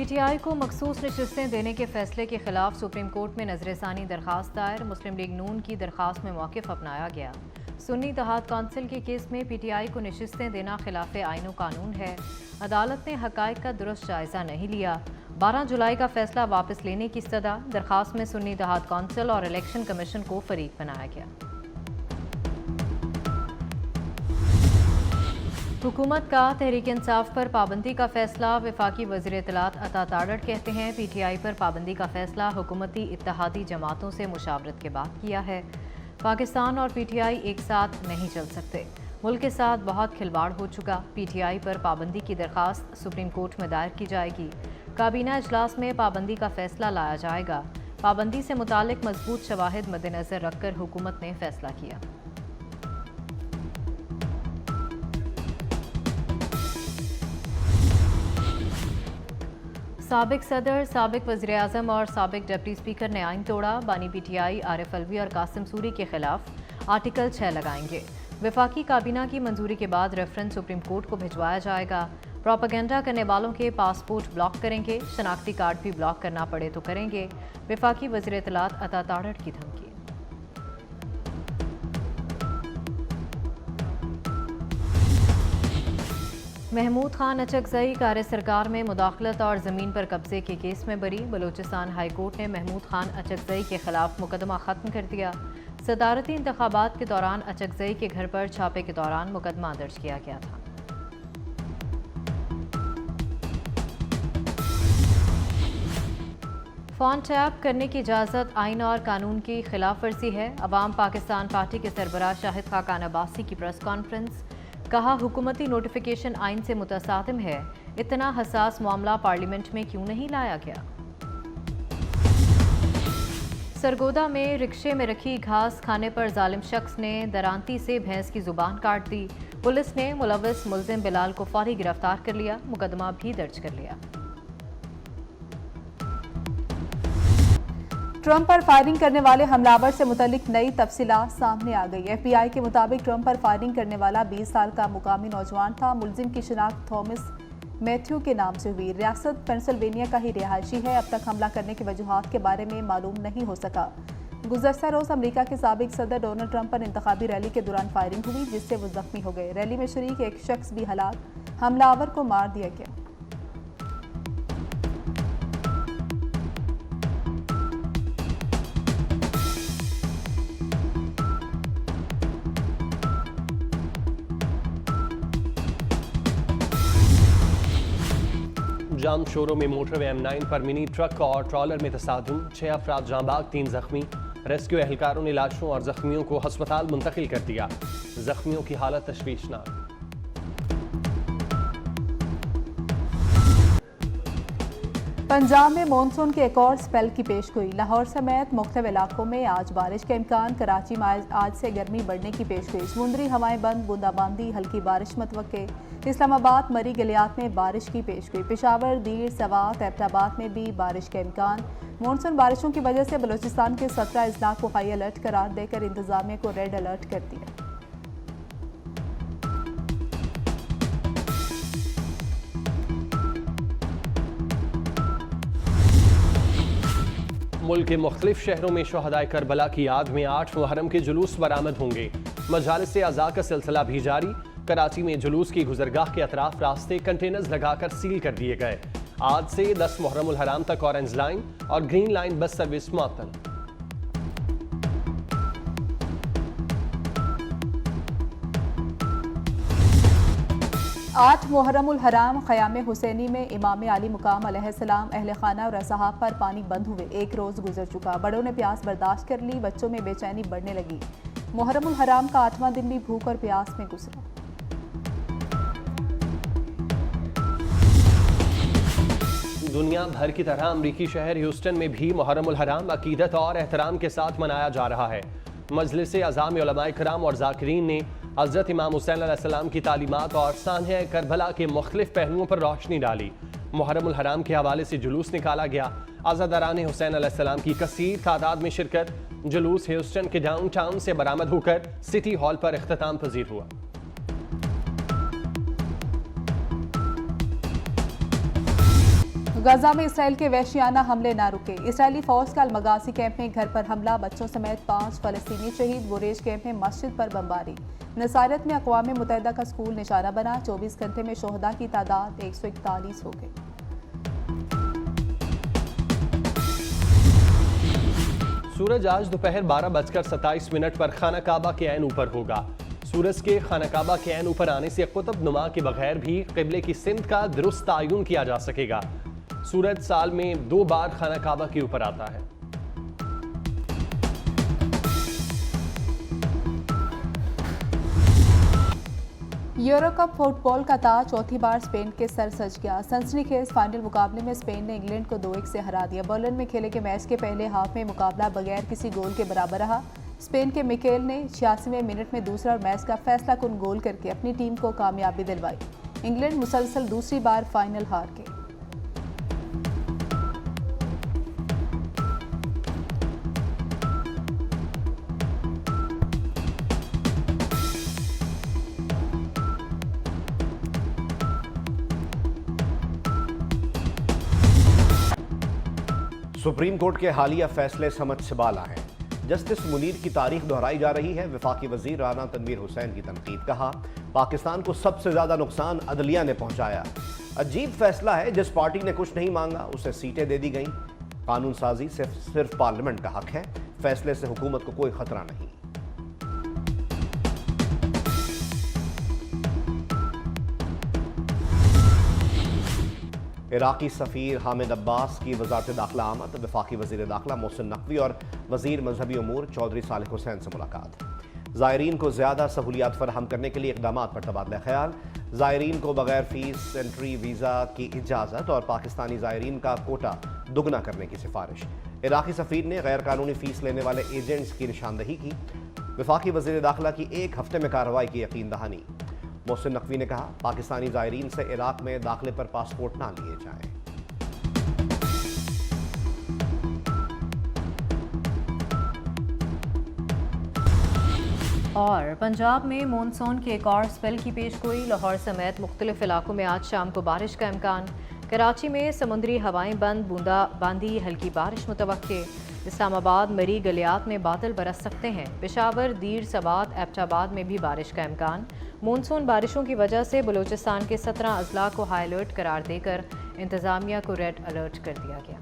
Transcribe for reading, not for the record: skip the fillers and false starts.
PTI को मखसूस नशिस्तें देने के फैसले के खिलाफ सुप्रीम कोर्ट में नजरसानी दरखास्त दायर। मुस्लिम लीग नून की दरखास्त में मौक़िफ़ अपनाया गया। सुन्नी इत्तेहाद कौंसिल के केस में पीटीआई को नशिस्तें देना खिलाफ आईन व कानून है। अदालत ने हक़ाइक़ का दुरुस्त जायज़ा नहीं लिया। 12 जुलाई का फैसला वापस लेने की सदा। दरखास्त में सुन्नी इत्तेहाद कौंसिल और इलेक्शन कमीशन को फरीक बनाया गया। हुकूमत का तहरीक इंसाफ पर पाबंदी का फैसला। वफाकी वज़ीर इत्तलात अता ताड़ड़ कहते हैं पीटीआई पर पाबंदी का फैसला हुकूमती इत्तेहादी जमातों से मुशावरत के बाद किया है। पाकिस्तान और पीटीआई एक साथ नहीं चल सकते। मुल्क के साथ बहुत खिलवाड़ हो चुका। पीटीआई पर पाबंदी की दरखास्त सुप्रीम कोर्ट में दायर की जाएगी। काबीना इजलास में पाबंदी का फैसला लाया जाएगा। पाबंदी से मुतालिक मजबूत शवाहिद मद्देनजर रखकर हुकूमत ने फैसला किया। साबिक सदर, साबिक वज़ीर आज़म और साबिक डिप्टी स्पीकर ने आइन तोड़ा। बानी पीटीआई आरिफ अलवी और कासिम सूरी के खिलाफ आर्टिकल 6 लगाएंगे। वफाकी काबीना की मंजूरी के बाद रेफरेंस सुप्रीम कोर्ट को भिजवाया जाएगा। प्रोपेगेंडा करने वालों के पासपोर्ट ब्लॉक करेंगे। शनाख्ती कार्ड भी ब्लॉक करना पड़े तो करेंगे। वफाकी वज़ीर इत्तलात अता ताड़ड़ की धमकी। महमूद खान अचकजई कार सरकार में मुदाखलत और ज़मीन पर कब्जे के केस में बरी। बलूचिस्तान हाई कोर्ट ने महमूद खान अचकजई के खिलाफ मुकदमा ख़त्म कर दिया। सदारती इंतखाबात के दौरान अचकजई के घर पर छापे के दौरान मुकदमा दर्ज किया गया था। फ़ोन टैप करने की इजाज़त आइन और कानून की खिलाफ वर्जी है। अवाम पाकिस्तान पार्टी के सरबराह शाहिद खाकान अब्बासी की प्रेस कॉन्फ्रेंस। कहा हुकूमती नोटिफिकेशन आइन से मुतसादिम है। इतना हसास मामला पार्लियामेंट में क्यों नहीं लाया गया। सरगोदा में रिक्शे में रखी घास खाने पर जालिम शख्स ने दरांती से भैंस की जुबान काट दी। पुलिस ने मुलविस मुल्जिम बिलाल को फौरी गिरफ्तार कर लिया। मुकदमा भी दर्ज कर लिया। ट्रंप पर फायरिंग करने वाले हमलावर से मुतल्लिक नई तफसीलात सामने आ गई। FBI के मुताबिक ट्रंप पर फायरिंग करने वाला 20 साल का मुकामी नौजवान था। मुलजिम की शिनाख्त थॉमस मैथ्यू के नाम से हुई। रियासत पेंसिल्वेनिया का ही रिहायशी है। अब तक हमला करने की वजूहात के बारे में मालूम नहीं हो सका। गुज़श्ता रोज़ अमरीका के साबिक सदर डोनाल्ड ट्रंप पर इंतखाबी रैली के दौरान फायरिंग हुई, जिससे वो जख्मी हो गए। रैली में शरीक एक शख्स भी हलाक। हमलावर को मार दिया गया। जाम शोरों में मोटरवे M9 पर मिनी ट्रक और ट्रॉलर में तसादुम। 6 अफराद जांबाग, 3 जख्मी। रेस्क्यू एहलकारों ने लाशों और जख्मियों को अस्पताल मुंतकिल कर दिया। जख्मियों की हालत तशवीशनाक। पंजाब में मानसून के एक और स्पेल की पेशगोई। लाहौर समेत मुख्तलिफ इलाकों में आज बारिश का इम्कान। कराची में आज से गर्मी बढ़ने की पेशगोई। समुद्री हवाएं बंद, बूंदाबांदी, हल्की बारिश मतवक्के। इस्लामाबाद, मरी गलियात में बारिश की पेशगोई। पेशावर, दीर, सवात, एबटाबाद में भी बारिश का इम्कान। मानसून बारिशों की वजह से बलूचिस्तान के 17 अजला को हाई अलर्ट करार देकर इंतजामिया को रेड अलर्ट कर दिया। मुल्क के मुख्तलिफ शहरों में शोहदाए करबला की याद में 8 मुहर्रम के जुलूस बरामद होंगे। मजालिस अज़ा का सिलसिला भी जारी। कराची में जुलूस की गुजरगाह के अतराफ रास्ते कंटेनर्स लगाकर सील कर दिए गए। आज से 10 मुहर्रमुल हराम तक ऑरेंज लाइन और ग्रीन लाइन बस सर्विस मुअत्तल। आठ मुहर्रमुल हराम ख़याम हुसैनी में इमाम आली मुकाम अलैहिस्सलाम अहले खाना और असहाब पर पानी बंद हुए। एक रोज़ गुजर चुका। बड़ों ने प्यास बर्दाश्त कर ली। बच्चों में बेचैनी बढ़ने लगी। मुहर्रमुल हराम का 8वां दिन भी भूख और प्यास में गुजरा। दुनिया भर की तरह अमरीकी शहर ह्यूस्टन में भी मुहर्रमुल हराम अकीदत और एहतराम के साथ मनाया जा रहा है। मजलिस अज़ाम उलमाए किराम और ज़ाकिरीन ने हज़रत इमाम हुसैन अलैहिस्सलाम की तालीमात और सान्हे करबला के मुख्तलिफ पहलुओं पर रोशनी डाली। मुहर्रमुल हराम के हवाले से जुलूस निकाला गया। आज़ादारान हुसैन अलैहिस्सलाम की कसीर तादाद में शिरकत। जुलूस ह्यूस्टन के डाउनटाउन से बरामद होकर सिटी हॉल पर इख्तिताम पजीर हुआ। गजा में इसराइल के वहशियाना हमले ना रुके। इसराइली फौज का अलमगासी कैंप में घर पर हमला, बच्चों समेत 5 फलस्तीनी शहीद। बुरेज कैंप में मस्जिद पर बमबारी। नसारत में अक़वाम मुत्तहिदा का स्कूल निशाना बना। 24 घंटे में शोहदा की तादाद 141 हो गई। सूरज आज दोपहर 12:27 पर खाना काबा के ऐन ऊपर होगा। सूरज के खाना काबा के ऐन ऊपर आने से कुतुब नुमा के बगैर भी क़िबले की सिमत का दुरुस्त तयन किया जा सकेगा। सूरज साल में 2 बार खाना काबा के ऊपर आता है। यूरो कप फुटबॉल का ताज चौथी बार स्पेन के सर सज गया। सनसनीखेज फाइनल मुकाबले में स्पेन ने इंग्लैंड को 2-1 से हरा दिया। बर्लिन में खेले गए मैच के पहले हाफ में मुकाबला बगैर किसी गोल के बराबर रहा। स्पेन के मिकेल ने 86वें मिनट में दूसरा मैच का फैसला कुन गोल करके अपनी टीम को कामयाबी दिलवाई। इंग्लैंड मुसलसल दूसरी बार फाइनल हार गए। सुप्रीम कोर्ट के हालिया फैसले समझ से बाला हैं। जस्टिस मुनीर की तारीख दोहराई जा रही है। वफाकी वजीर राना तनवीर हुसैन की तनकीद। कहा, पाकिस्तान को सबसे ज्यादा नुकसान अदलिया ने पहुंचाया। अजीब फैसला है, जिस पार्टी ने कुछ नहीं मांगा उसे सीटें दे दी गईं। कानून साजी सिर्फ पार्लियामेंट का हक है। फैसले से हुकूमत को कोई खतरा नहीं। इराकी सफ़ीर हामिद अब्बास की वजारत दाखिला आमद। वफाकी वज़ीर दाखिला मोहसिन नकवी और वज़ीर मजहबी उमूर चौधरी सालिक हुसैन से मुलाकात। ज़ायरीन को ज़्यादा सहूलियात फराहम करने के लिए इक़दाम पर तबादला ख्याल। ज़ायरीन को बगैर फ़ीस एंट्री वीज़ा की इजाज़त और पाकिस्तानी ज़ायरीन का कोटा दुगना करने की सिफारिश। इराकी सफ़ीर ने गैर कानूनी फ़ीस लेने वाले एजेंट्स की निशानदही की। वफाकी वज़ीर दाखिला की 1 हफ्ते में कार्रवाई की यकीन दहानी। मोहसिन नकवी ने कहा, पाकिस्तानी ज़ायरीन से इराक में दाखिले पर पासपोर्ट ना लिए जाएं। और पंजाब में मॉनसून के एक और स्पेल की पेशगोई। लाहौर समेत मुख्तलिफ इलाकों में आज शाम को बारिश का इम्कान। कराची में समुद्री हवाएं बंद, बूंदाबांदी, हल्की बारिश मुतवक्के। इस्लामाबाद, मरी, गलियात में बादल बरस सकते हैं। पेशावर, दीर, सवात, एबटाबाद में भी बारिश का इम्कान। मॉनसून बारिशों की वजह से बलूचिस्तान के 17 अजला को हाई अलर्ट करार देकर इंतज़ामिया को रेड अलर्ट कर दिया गया।